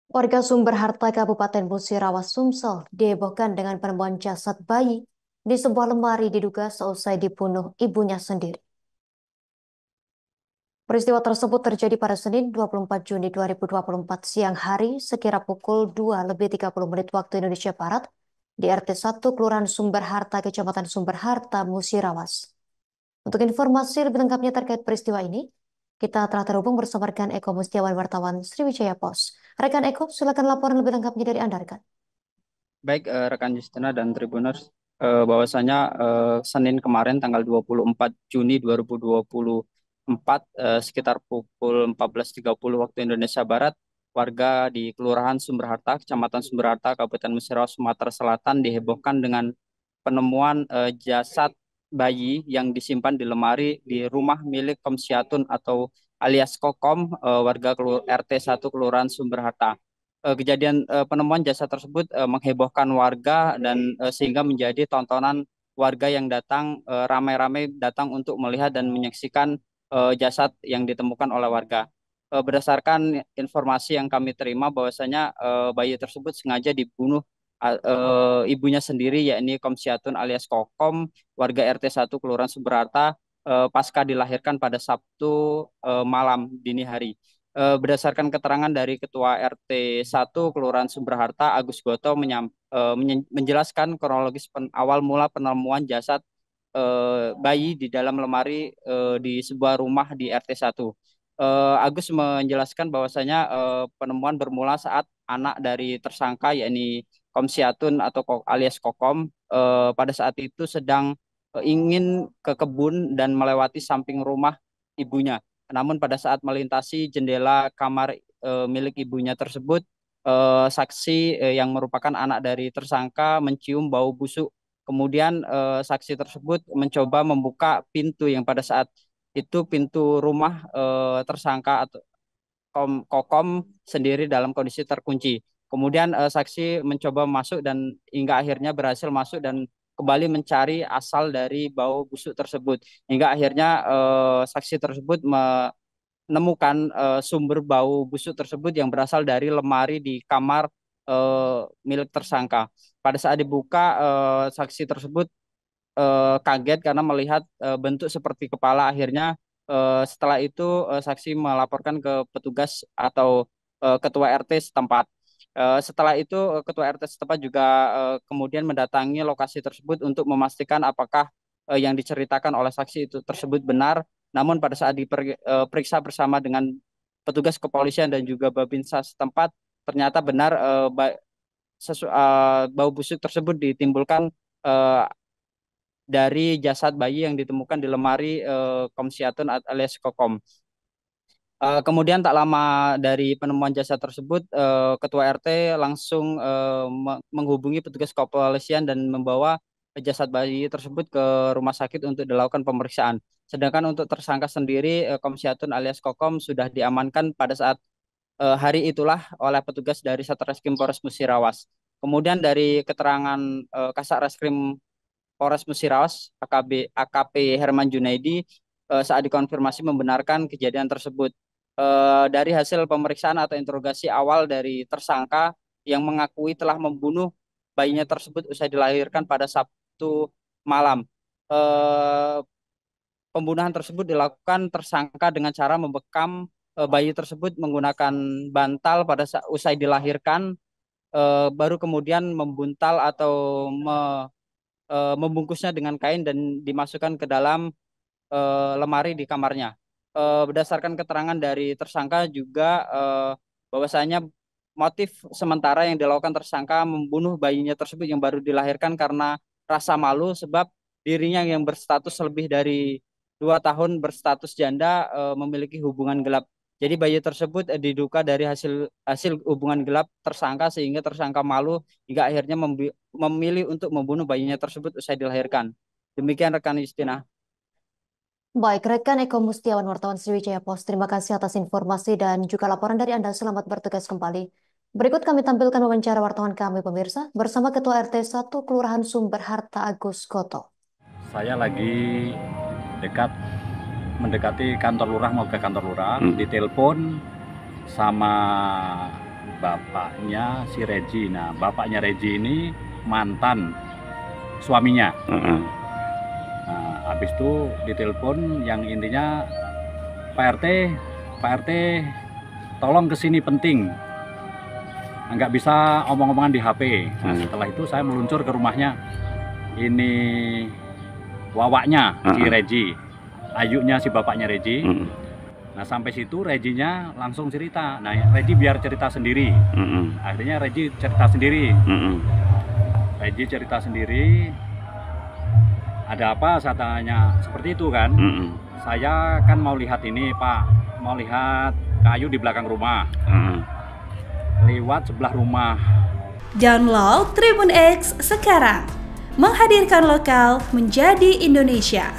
Warga Sumber Harta Kabupaten Musirawas, Sumsel dihebohkan dengan penemuan jasad bayi di sebuah lemari diduga seusai dibunuh ibunya sendiri. Peristiwa tersebut terjadi pada Senin 24 Juni 2024 siang hari sekira pukul 2:30 waktu Indonesia Barat di RT 1 Kelurahan Sumber Harta, Kecamatan Sumber Harta, Musirawas. Untuk informasi lebih lengkapnya terkait peristiwa ini, kita telah terhubung bersama rekan Eko Mustiawan wartawan Sriwijaya Pos. Rekan Eko, silakan laporan lebih lengkapnya dari Anda, rekan. Baik, rekan Justina dan Tribuners, bahwasanya Senin kemarin tanggal 24 Juni 2024 sekitar pukul 14.30 waktu Indonesia Barat, warga di Kelurahan Sumber Harta, Kecamatan Sumber Harta, Kabupaten Musirawas, Sumatera Selatan dihebohkan dengan penemuan jasad bayi yang disimpan di lemari di rumah milik Komsiatun atau alias Kokom, warga RT 1 Kelurahan Sumber Harta. Kejadian penemuan jasad tersebut menghebohkan warga dan sehingga menjadi tontonan warga yang datang ramai-ramai datang untuk melihat dan menyaksikan jasad yang ditemukan oleh warga. Berdasarkan informasi yang kami terima bahwasanya bayi tersebut sengaja dibunuh ibunya sendiri, yakni Komsiatun alias Kokom, warga RT 1 Kelurahan Subrata, pasca dilahirkan pada Sabtu malam dini hari. Berdasarkan keterangan dari Ketua RT 1 Kelurahan Sumber Harta, Agus Goto menjelaskan kronologis awal mula penemuan jasad bayi di dalam lemari di sebuah rumah di RT 1. Agus menjelaskan bahwasanya penemuan bermula saat anak dari tersangka, yakni Komsiatun atau alias Kokom, pada saat itu sedang ingin ke kebun dan melewati samping rumah ibunya. Namun pada saat melintasi jendela kamar milik ibunya tersebut, saksi yang merupakan anak dari tersangka mencium bau busuk. Kemudian saksi tersebut mencoba membuka pintu yang pada saat itu pintu rumah tersangka atau Kokom sendiri dalam kondisi terkunci. Kemudian saksi mencoba masuk dan hingga akhirnya berhasil masuk dan kembali mencari asal dari bau busuk tersebut. Hingga akhirnya saksi tersebut menemukan sumber bau busuk tersebut yang berasal dari lemari di kamar milik tersangka. Pada saat dibuka, saksi tersebut kaget karena melihat bentuk seperti kepala. Akhirnya setelah itu saksi melaporkan ke petugas atau ketua RT setempat. Setelah itu ketua RT setempat juga kemudian mendatangi lokasi tersebut untuk memastikan apakah yang diceritakan oleh saksi itu tersebut benar. Namun pada saat diperiksa bersama dengan petugas kepolisian dan juga Babinsa setempat, ternyata benar bau busuk tersebut ditimbulkan eh, dari jasad bayi yang ditemukan di lemari Komsiatun alias Kokom. Kemudian tak lama dari penemuan jasad tersebut, Ketua RT langsung menghubungi petugas kepolisian dan membawa jasad bayi tersebut ke rumah sakit untuk dilakukan pemeriksaan. Sedangkan untuk tersangka sendiri, Komsiatun alias Kokom sudah diamankan pada saat hari itulah oleh petugas dari Satreskrim Polres Musirawas. Kemudian dari keterangan Kasat Reskrim Polres Musirawas, AKP Herman Junaidi, saat dikonfirmasi membenarkan kejadian tersebut. Dari hasil pemeriksaan atau interogasi awal dari tersangka yang mengakui telah membunuh bayinya tersebut usai dilahirkan pada Sabtu malam. Eh, Pembunuhan tersebut dilakukan tersangka dengan cara membekam bayi tersebut menggunakan bantal pada usai dilahirkan, baru kemudian membuntal atau membungkusnya dengan kain dan dimasukkan ke dalam lemari di kamarnya. Berdasarkan keterangan dari tersangka juga bahwasanya motif sementara yang dilakukan tersangka membunuh bayinya tersebut yang baru dilahirkan karena rasa malu sebab dirinya yang berstatus lebih dari 2 tahun berstatus janda memiliki hubungan gelap. Jadi bayi tersebut diduga dari hasil hasil hubungan gelap tersangka sehingga tersangka malu hingga akhirnya memilih untuk membunuh bayinya tersebut usai dilahirkan. Demikian rekan Justina. Baik, rekan Eko Mustiawan, wartawan Sriwijaya Pos. Terima kasih atas informasi dan juga laporan dari Anda. Selamat bertugas kembali. Berikut kami tampilkan wawancara wartawan kami, pemirsa, bersama Ketua RT 1 Kelurahan Sumber Harta, Agus Koto. Saya lagi mendekati kantor lurah, mau ke kantor lurah, ditelepon sama bapaknya si Regi. Nah, bapaknya Regi ini mantan suaminya. Nah, habis itu ditelepon yang intinya Pak RT, tolong kesini penting. Nggak bisa omong-omongan di HP. Nah, setelah itu saya meluncur ke rumahnya. Ini wawaknya si Regi, ayunya si bapaknya Regi. Nah, sampai situ Reginya langsung cerita. Nah, Regi biar cerita sendiri. Akhirnya Regi cerita sendiri. Regi cerita sendiri. Ada apa? Saya tanya seperti itu kan. Saya kan mau lihat ini Pak, mau lihat kayu di belakang rumah. Lewat sebelah rumah. Download Tribun X sekarang, menghadirkan lokal menjadi Indonesia.